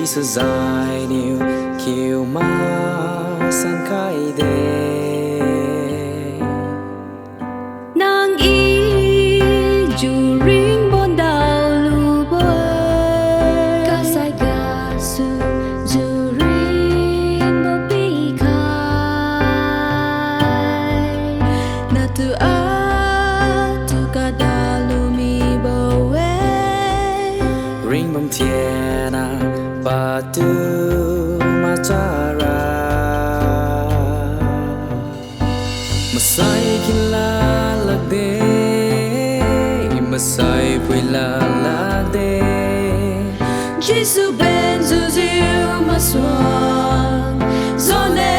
sự dài nhiều kiều ma sang khai đề nàng y dù ring bon đào lu bơi ca sai ca su dù ring bo bi khai na tu a tu ca đào lu mi bo we ring bom thiên à ba tu ma cha ra mà say khi la lạc đê mà say vui la đê Jesus ben du diu ma soang zone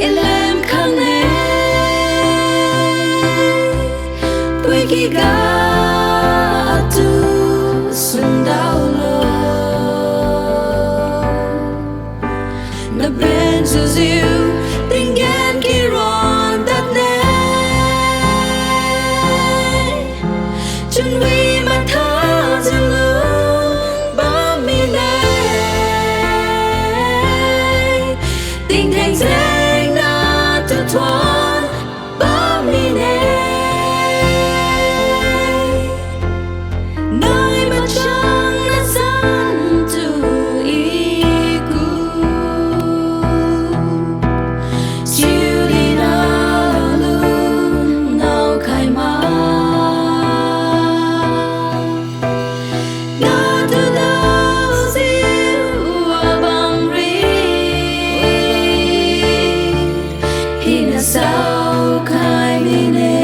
Lemkhang Neh Bui ki ga tu sun dao lo na ben du diu tình gen ki ron dat ne chun wi ma tha zu lu ba mi ne tình thành danh na tu thoan ba mi ne nơi mặt trăng đã san tu i cu chiều đi nào luôn nào khai ma na tu đâu diu bằng ri hi na sao khai mi ne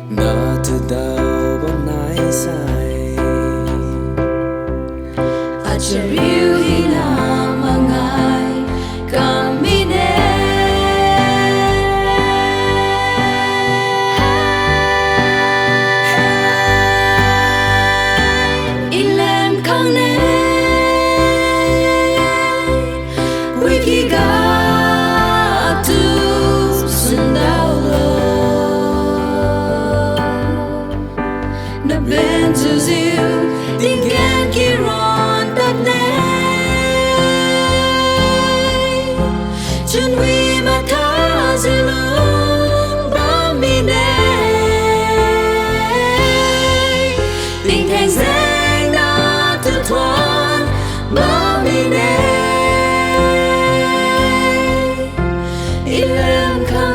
na tu đâu bên nai sai a cheriu hi na mangai kamine Lemkhang Neh wiki ga tu sun dao lo na ben zu ziu tình gen ki ron dat ne chun wi ma tha zu lu ba mi ne tình thành danh na tu thoan ba mi ne Lemkhang